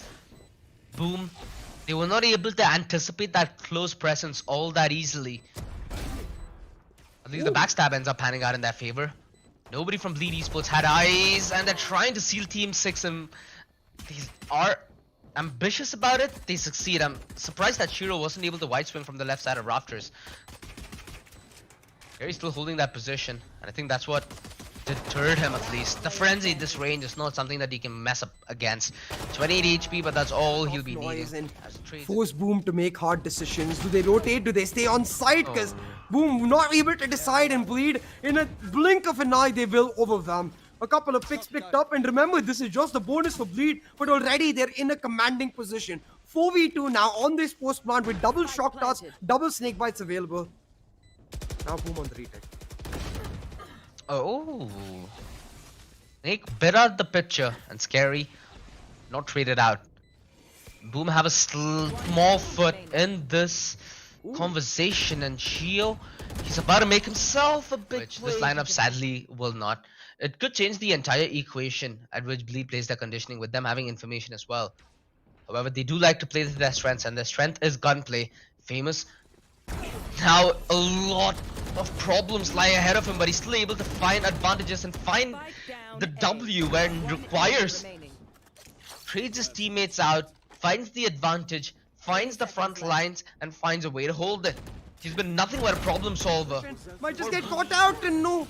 shots. Boom. They were not able to anticipate that close presence all that easily. At least the backstab ends up panning out in their favor. Nobody from BOOM Esports had eyes, and they're trying to seal Team 6 and they are ambitious about it. They succeed. I'm surprised that Shiro wasn't able to wide swing from the left side of Rafters. Gary's still holding that position, and I think that's what deterred him at least. The frenzy at this range is not something that he can mess up against. 28 HP, but that's all he'll be needing. Force Boom to make hard decisions. Do they rotate? Do they stay on site? Because Boom not able to decide, and Bleed in a blink of an eye they will overwhelm. A couple of picks picked up, and remember this is just a bonus for Bleed, but already they're in a commanding position. 4v2 now on this post plant with double shock darts, double snake bites available. Now Boom on the retake. Oh, Snake bit out the picture, and Scary not traded out. Boom have a small foot in this conversation, and Shio, he's about to make himself a big play. This lineup sadly will not. It could change the entire equation at which Bleed plays their conditioning, with them having information as well. However, they do like to play to their strengths, and their strength is gunplay. Famous. Now a lot of problems lie ahead of him, but he's still able to find advantages and find the W where it requires. Trades his teammates out, finds the advantage, finds the front lines, and finds a way to hold it. He's been nothing but a problem solver. Might just get caught out, and no,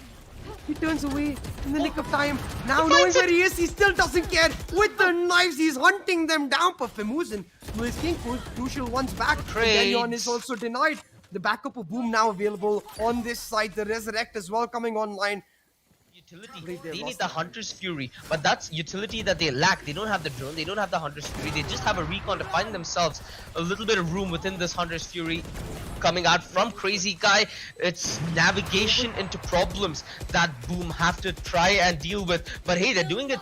he turns away in the nick of time. Now knowing where he is, he still doesn't care. With the knives, he's hunting them down. But famouz and Louis King, crucial ones back. Deryeon is also denied. The backup of Boom now available on this side. The Resurrect as well coming online. Utility. They need the Hunter's Fury, but that's utility that they lack. They don't have the drone, they don't have the Hunter's Fury, they just have a recon to find themselves a little bit of room within this Hunter's Fury coming out from crazyguy. It's navigation into problems that Boom have to try and deal with, but hey, they're doing it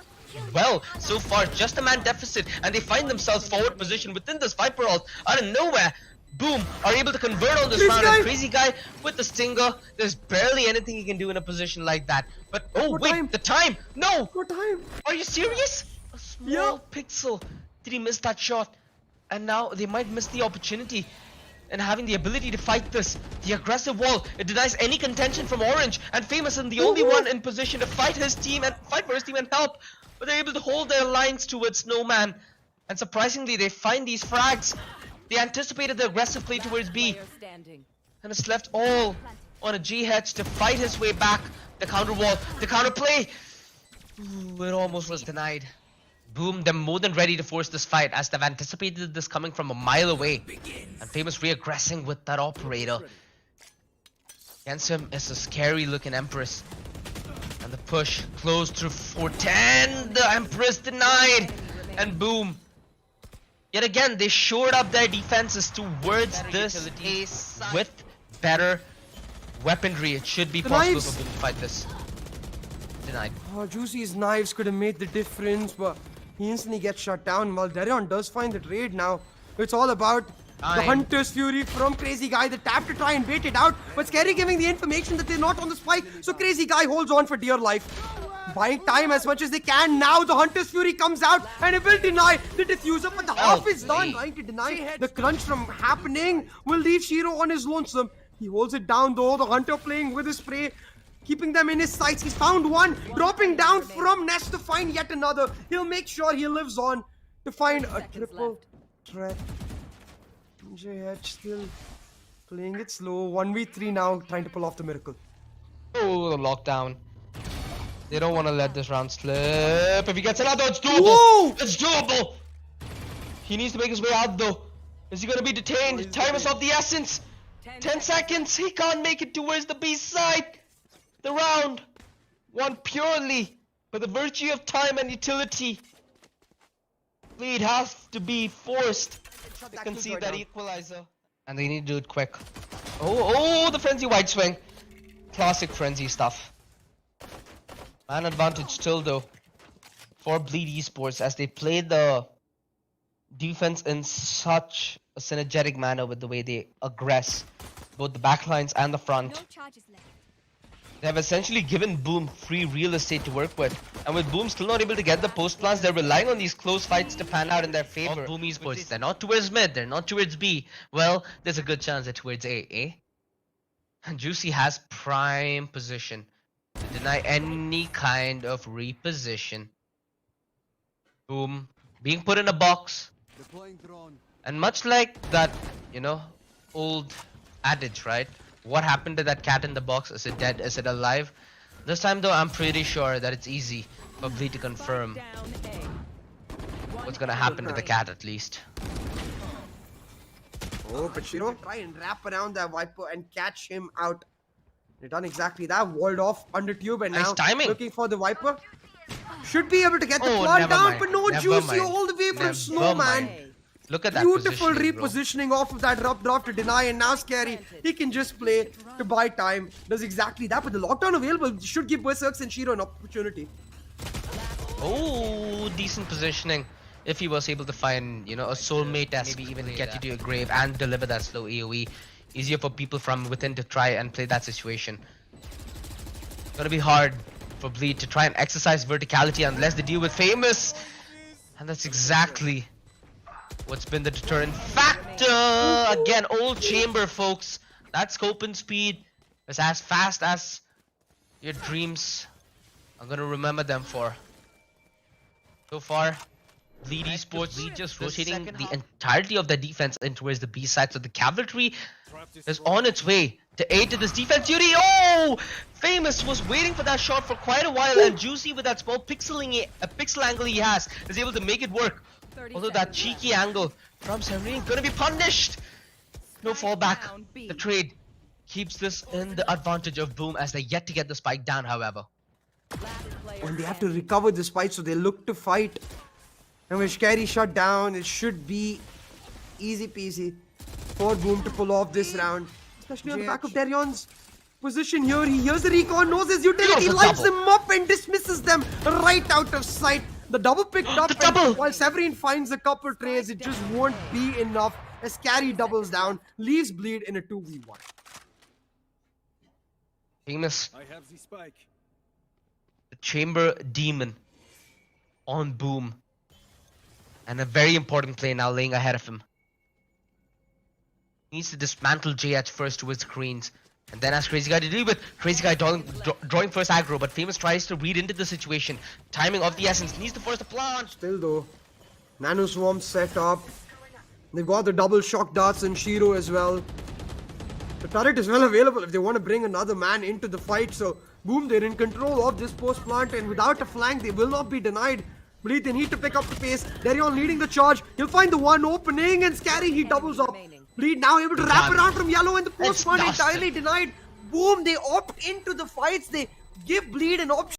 well so far. Just a man deficit, and they find themselves forward position within this Viper ult out of nowhere. Boom are able to convert on this round, and crazyguy with the stinger. There's barely anything he can do in a position like that. But oh wait, the time! No! What time? Are you serious? A small pixel. Did he miss that shot? And now they might miss the opportunity. And having the ability to fight this, the aggressive wall, it denies any contention from Orange. And Famous is the only one in position to fight his team and fight for his team and help. But they're able to hold their lines towards Snowman. And surprisingly, they find these frags. They anticipated the aggressive play towards B, and it's left all on a JayH to fight his way back. The counter wall, the counter play. Ooh, it almost was denied. Boom, they're more than ready to force this fight, as they've anticipated this coming from a mile away. And Famous re-aggressing with that operator. Against him is a scary looking Empress. And the push close through 410. The Empress denied. And Boom. Yet again, they shored up their defenses towards this ace with better weaponry. It should be possible for them to fight this. Denied. Oh, Juicy's knives could have made the difference, but he instantly gets shut down. While Deryeon does find the trade now. It's all about the Hunter's Fury from crazyguy. The tap to try and bait it out, but Scary giving the information that they're not on the spike, so crazyguy holds on for dear life. Buying time as much as they can. Now the Hunter's Fury comes out, and it will deny the diffuser, but the half is done. Trying to deny the crunch from happening will leave Shiro on his lonesome. He holds it down though. The Hunter playing with his spray, keeping them in his sights. He's found one, dropping down from Nest to find yet another. He'll make sure he lives on to find a triple threat. JayH still playing it slow. 1v3 now, trying to pull off the miracle. Oh, the lockdown. They don't want to let this round slip. If he gets another, it's doable. Whoa! It's doable. He needs to make his way out though. Is he going to be detained? Time is of the essence. 10 seconds. He can't make it towards the B side. The round won purely by the virtue of time and utility. Bleed has to be forced to concede that equalizer. And they need to do it quick. Oh, the frenzy wide swing. Classic frenzy stuff. Man advantage still though for BOOM Esports, as they play the defense in such a synergetic manner with the way they aggress both the backlines and the front. They have essentially given BOOM free real estate to work with. And with BOOM still not able to get the post plants, they're relying on these close fights to pan out in their favor. BOOM Esports, they're not towards mid, they're not towards B. Well, there's a good chance they're towards A, eh? And Juicy has prime position to deny any kind of reposition. BOOM being put in a box. And much like that, you know, old adage, right? What happened to that cat in the box? Is it dead? Is it alive? This time though, I'm pretty sure that it's easy for Bleed to confirm what's gonna happen to the cat at least. Oh, but Shiro try and wrap around that Viper and catch him out. They've done exactly that. Walled off under tube and Nice now timing. looking for the Viper. Should be able to get the Oh, plant never down, mind. but no Never Juicy mind. all the way from Never Snowman. mind. Look at that Beautiful positioning, bro. repositioning off of that rough draft to deny, and now Scary. He can just play to buy time. Does exactly that, but the lockdown available should give BerserX and Shiro an opportunity. Oh, decent positioning. If he was able to find, you know, a soulmate as maybe even get you to your grave and deliver that slow AoE. Easier for people from within to try and play that situation. Gonna be hard for Bleed to try and exercise verticality unless they deal with Famous. And that's exactly what's been the deterrent factor. Again, old chamber, folks. That scope and speed is as fast as your dreams are gonna remember them for. So far, Bleed Esports just rotating the entirety of their defense in towards the B side. So the cavalry is on its way to aid to this defense duty. Oh! Famous was waiting for that shot for quite a while, and Juicy with that small pixel angle he has is able to make it work. Although that cheeky angle from SEVERiNE gonna be punished. No fallback. The trade keeps this in the advantage of BOOM as they're yet to get the spike down, however. And they have to recover the spike, so they look to fight. And with Scary shut down, it should be easy peasy for BOOM to pull off this round. Especially on the back of Deryeon's position here. He hears the recon, knows his utility, lights them up and dismisses them right out of sight. The double picked up, and while SEVERiNE finds a couple trades, it just won't be enough as Scary doubles down, leaves Bleed in a 2v1. Famous. I have the spike. The chamber demon on BOOM. And a very important play now laying ahead of him. He needs to dismantle JayH first towards screens. And then ask crazyguy to deal with. crazyguy drawing first aggro, but Famous tries to read into the situation. Timing of the essence, needs to force the plant. Still though, Nano Swarm set up. They've got the double shock darts and Shiro as well. The turret is well available if they want to bring another man into the fight. So BOOM, they're in control of this post plant, and without a flank they will not be denied. Bleed, they need to pick up the pace. Deryeon leading the charge. He'll find the one opening, and Scary, he doubles up. Bleed now able to wrap around from yellow, and the post plant entirely denied. BOOM, they opt into the fights. They give Bleed an option.